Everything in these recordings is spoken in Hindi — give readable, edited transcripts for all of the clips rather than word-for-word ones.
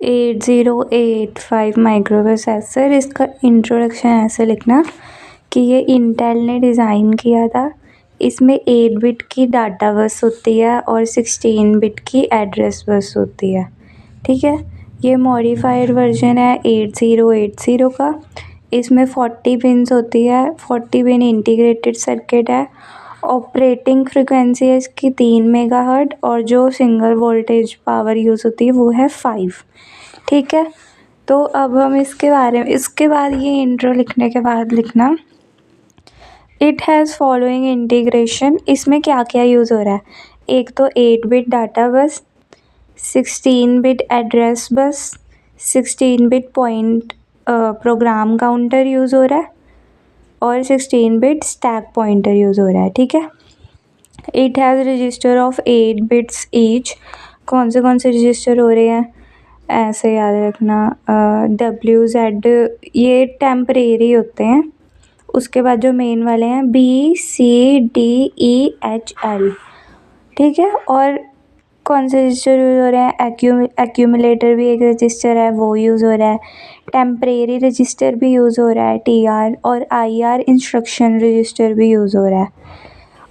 8085 माइक्रो प्रोसेसर, इसका इंट्रोडक्शन ऐसे लिखना कि ये इंटेल ने डिज़ाइन किया था। इसमें 8 बिट की डाटा बस होती है और 16 बिट की एड्रेस बस होती है। ठीक है, ये मॉडिफाइड वर्जन है 8080 का। इसमें 40 पिन्स होती है, 40 पिन इंटीग्रेटेड सर्किट है। ऑपरेटिंग फ्रिक्वेंसी है इसकी 3 मेगाहर्ट्ज़ और जो सिंगल वोल्टेज पावर यूज़ होती है वो है 5। ठीक है, तो अब हम इसके बाद ये इंट्रो लिखने के बाद लिखना इट हैज़ फॉलोइंग इंटीग्रेशन। इसमें क्या क्या यूज़ हो रहा है, एक तो 8 बिट डाटा बस, 16 bit address bus, 16 bit point program counter use हो रहा है और 16 बिट स्टैक पॉइंटर यूज़ हो रहा है। ठीक है, it has register of 8 bits each. कौन से रजिस्टर हो रहे हैं ऐसे याद रखना, WZ ये टेम्परेरी होते हैं। उसके बाद जो मेन वाले हैं BCDEHL। ठीक है, और कौन से रजिस्टर यूज़ हो रहे हैं, एक्यूमुलेटर भी एक रजिस्टर है वो यूज़ हो रहा है। टेम्परेरी रजिस्टर भी यूज़ हो रहा है TR, और IR इंस्ट्रक्शन रजिस्टर भी यूज़ हो रहा है।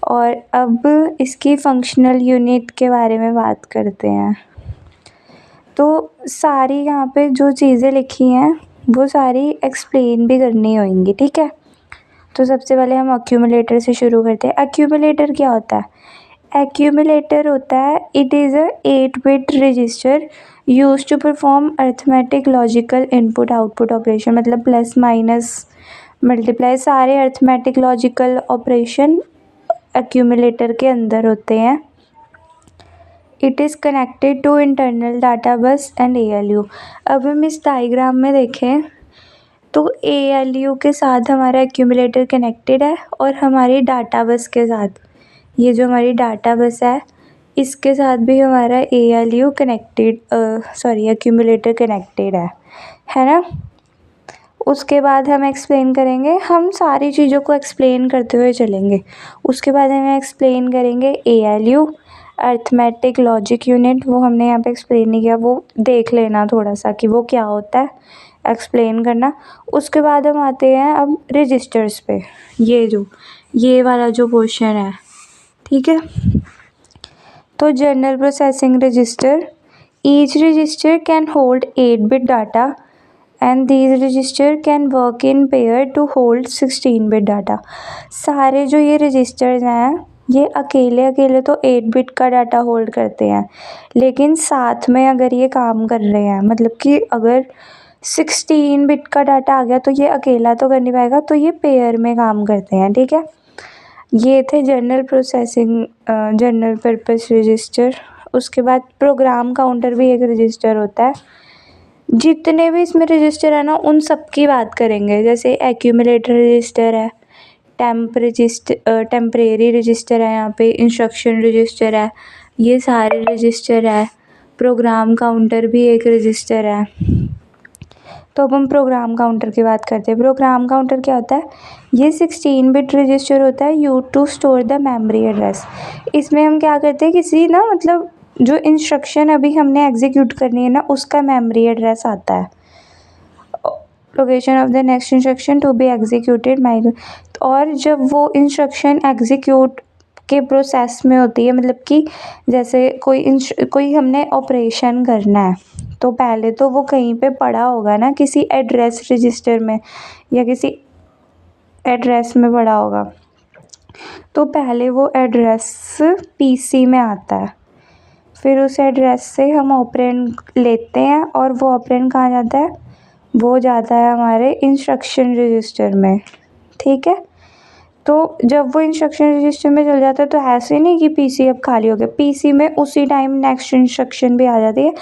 और अब इसकी फंक्शनल यूनिट के बारे में बात करते हैं। तो सारी यहाँ पे जो चीज़ें लिखी हैं वो सारी एक्सप्लेन भी करनी होंगी। ठीक है, तो सबसे पहले हम एक्यूमुलेटर से शुरू करते हैं। एक्यूमुलेटर क्या होता है, एक्यूमुलेटर होता है it is a 8 bit register use to perform arithmetic logical input output operation. मतलब प्लस माइनस मल्टीप्लाई सारे अर्थमेटिक लॉजिकल ऑपरेशन एक्यूमुलेटर के अंदर होते हैं। It is connected to internal data bus and ALU। अब हम इस डायग्राम में देखें तो ALU के साथ हमारा एक्यूमुलेटर कनेक्टेड है और हमारी डाटा बस के साथ, ये जो हमारी डाटा बस है इसके साथ भी हमारा ALU कनेक्टेड एक्यूमुलेटर कनेक्टेड है ना। उसके बाद हम एक्सप्लेन करेंगे, हम सारी चीज़ों को एक्सप्लेन करते हुए चलेंगे। उसके बाद हमें एक्सप्लेन करेंगे ALU अर्थमेटिक लॉजिक यूनिट, वो हमने यहाँ पे एक्सप्लेन नहीं किया, वो देख लेना थोड़ा सा कि वो क्या होता है, एक्सप्लेन करना। उसके बाद हम आते हैं अब रजिस्टर्स पे, ये वाला जो पोर्शन है। ठीक है, तो general processing register, each register can hold 8 bit data and these register can work in pair to hold 16 bit data. सारे जो ये रजिस्टर्स हैं ये अकेले तो 8 बिट का डाटा होल्ड करते हैं, लेकिन साथ में अगर ये काम कर रहे हैं, मतलब कि अगर 16 बिट का डाटा आ गया तो ये अकेला तो कर नहीं पाएगा, तो ये पेयर में काम करते हैं। ठीक है, ये थे जनरल पर्पस रजिस्टर। उसके बाद प्रोग्राम काउंटर भी एक रजिस्टर होता है। जितने भी इसमें रजिस्टर है ना उन सब की बात करेंगे, जैसे एक्यूमुलेटर रजिस्टर है, टेम्परेरी रजिस्टर है, यहाँ पे इंस्ट्रक्शन रजिस्टर है, ये सारे रजिस्टर है। प्रोग्राम काउंटर भी एक रजिस्टर है। तो अब हम प्रोग्राम काउंटर की बात करते हैं। प्रोग्राम काउंटर क्या होता है, ये 16 बिट रजिस्टर होता है use to store the memory address. इसमें हम क्या करते हैं, किसी ना मतलब जो इंस्ट्रक्शन अभी हमने एग्जीक्यूट करनी है ना उसका मेमोरी एड्रेस आता है। Location of the next instruction to be executed और जब वो इंस्ट्रक्शन एग्जीक्यूट के प्रोसेस में होती है, मतलब कि जैसे कोई हमने ऑपरेशन करना है तो पहले तो वो कहीं पे पड़ा होगा ना, किसी एड्रेस रजिस्टर में या किसी एड्रेस में पड़ा होगा, तो पहले वो एड्रेस PC में आता है, फिर उस एड्रेस से हम ऑपरेंड लेते हैं और वो ऑपरेंड कहाँ जाता है, वो जाता है हमारे इंस्ट्रक्शन रजिस्टर में। ठीक है, तो जब वो इंस्ट्रक्शन रजिस्टर में चल जाता है तो ऐसे नहीं कि PC अब खाली हो गया, PC में उसी टाइम नेक्स्ट इंस्ट्रक्शन भी आ जाती है,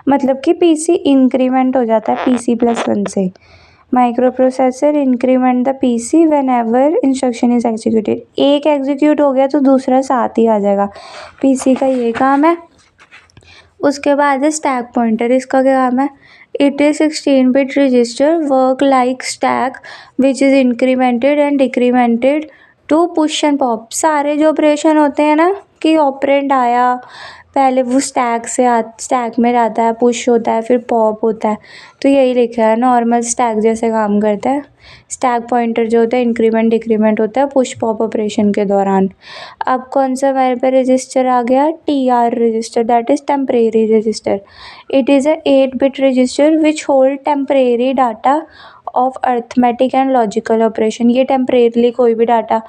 मतलब कि PC इंक्रीमेंट हो जाता है PC+1 से। Micro processor increment the PC when ever instruction is executed. एक एग्जीक्यूट हो गया तो दूसरा साथ ही आ जाएगा, PC का ये काम है। उसके बाद है स्टैक पॉइंटर, इसका क्या काम है, it is 16 bit register work like stack which is incremented and decremented to push and pop. सारे जो ऑपरेशन होते हैं ना कि ऑपरेंड आया पहले वो स्टैक में जाता है, पुश होता है, फिर पॉप होता है। तो यही लिखा है, नॉर्मल स्टैक जैसे काम करता है। स्टैक पॉइंटर जो होता है इंक्रीमेंट डिक्रीमेंट होता है पुश पॉप ऑपरेशन के दौरान। अब कौन सा हमारे पे रजिस्टर आ गया, TR register, that is temporary register. It is a 8-bit register which hold temporary data of arithmetic and logical operation. ये टेम्परेरीली कोई भी डाटा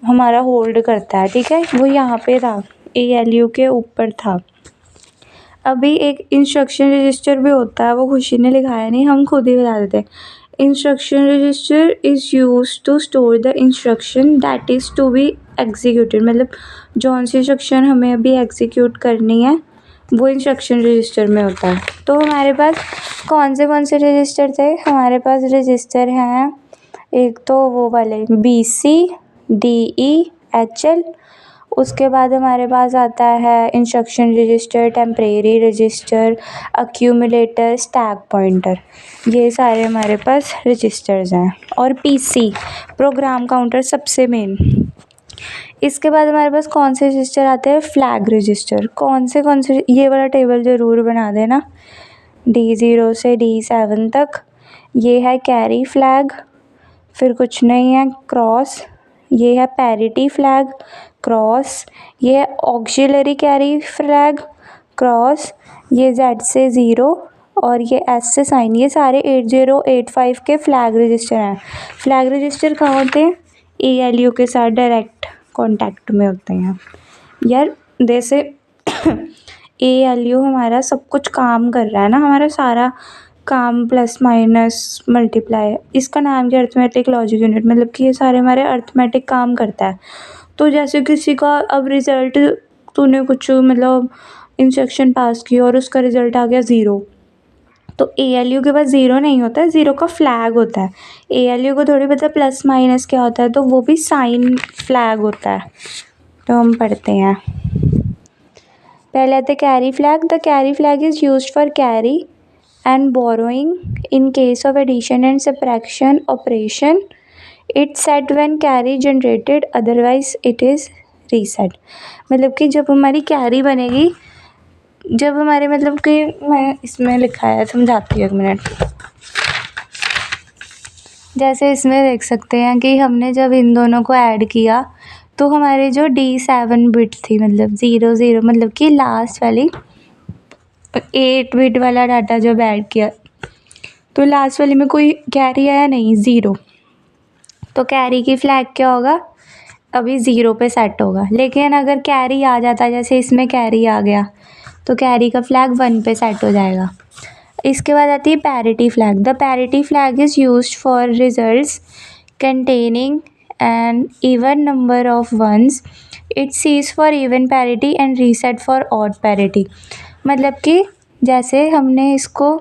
हमारा होल्ड करता है, ठीक है। वो यहाँ पे था, ALU के ऊपर था। अभी एक इंस्ट्रक्शन रजिस्टर भी होता है, वो खुशी ने लिखाया नहीं, हम खुद ही बता देते हैं। Instruction register is use to store the instruction that is to be executed. मतलब जौन सी इंस्ट्रक्शन हमें अभी एग्जीक्यूट करनी है वो इंस्ट्रक्शन रजिस्टर में होता है। तो हमारे पास कौन से रजिस्टर थे, हमारे पास रजिस्टर हैं एक तो वो वाले BC DE HL। उसके बाद हमारे पास आता है instruction register, temporary register, accumulator, stack pointer. ये सारे हमारे पास रजिस्टर्स हैं। और PC प्रोग्राम काउंटर सबसे मेन। इसके बाद हमारे पास कौन से रजिस्टर आते हैं, फ्लैग रजिस्टर। कौन से ये वाला टेबल ज़रूर बना देना, D0 से D7 तक। ये है कैरी फ्लैग, फिर कुछ नहीं है, क्रॉस। ये है पैरिटी फ्लैग, क्रॉस। ये है ऑक्सिलरी कैरी फ्लैग, क्रॉस। ये Z से 0 और ये S से साइन। ये सारे 8085 के फ्लैग रजिस्टर हैं। फ्लैग रजिस्टर कहाँ होते हैं, ALU के साथ डायरेक्ट कॉन्टैक्ट में होते हैं यार। जैसे ALU हमारा सब कुछ काम कर रहा है ना, हमारा सारा काम प्लस माइनस मल्टीप्लाई, इसका नाम क्या, अर्थमेटिक लॉजिक यूनिट। मतलब कि ये सारे हमारे अर्थमेटिक काम करता है। तो जैसे किसी का अब रिज़ल्ट, तूने कुछ मतलब इंस्ट्रक्शन पास की और उसका रिज़ल्ट आ गया 0, तो ALU के पास 0 नहीं होता है, 0 का फ्लैग होता है। ALU को थोड़ी पता प्लस माइनस क्या होता है, तो वो भी साइन फ्लैग होता है। तो हम पढ़ते हैं, पहले आते carry flag. The carry flag is used for carry and borrowing in case of addition and subtraction operation. It's set when carry generated, otherwise it is reset। मतलब कि जब हमारी कैरी बनेगी, जब हमारे मतलब कि मैं इसमें लिखा है, समझाती हूँ एक मिनट। जैसे इसमें देख सकते हैं कि हमने जब इन दोनों को ऐड किया तो हमारे जो D7 बिट थी, मतलब 00, मतलब कि लास्ट वाली 8 बिट वाला डाटा जब ऐड किया तो लास्ट वाली में कोई कैरी आया नहीं, 0। तो कैरी की फ्लैग क्या होगा, अभी 0 पे सेट होगा। लेकिन अगर कैरी आ जाता, जैसे इसमें कैरी आ गया, तो कैरी का फ्लैग 1 पे सेट हो जाएगा। इसके बाद आती है parity flag. The parity flag is used for results containing an even number of ones. It सीज for even parity and reset for odd parity. मतलब कि जैसे हमने इसको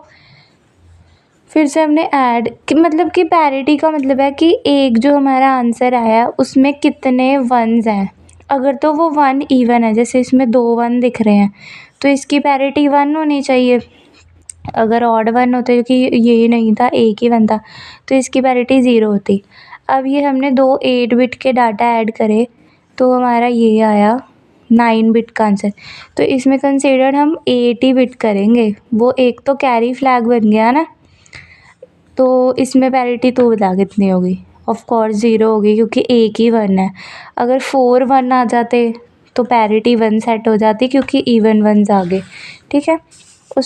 फिर से हमने ऐड कि मतलब कि पैरिटी का मतलब है कि एक जो हमारा आंसर आया उसमें कितने वंस हैं। अगर तो वो 1 इवन है, जैसे इसमें 2 1 दिख रहे हैं, तो इसकी पैरिटी 1 होनी चाहिए। अगर ऑड 1 होते, क्योंकि ये नहीं था, एक ही 1 था, तो इसकी पैरिटी 0 होती। अब ये हमने 2 8 बिट के डाटा ऐड करे तो हमारा ये आया 9 बिट का आंसर। तो इसमें कंसिडर हम 8 ही बिट करेंगे। वो एक तो कैरी फ्लैग बन गया ना, तो इसमें पैरिटी तो बता कितनी होगी, ऑफ कोर्स 0 होगी, क्योंकि एक ही 1 है। अगर 4 1 आ जाते तो पैरिटी 1 सेट हो जाती, क्योंकि इवन वंस आ गए, ठीक है।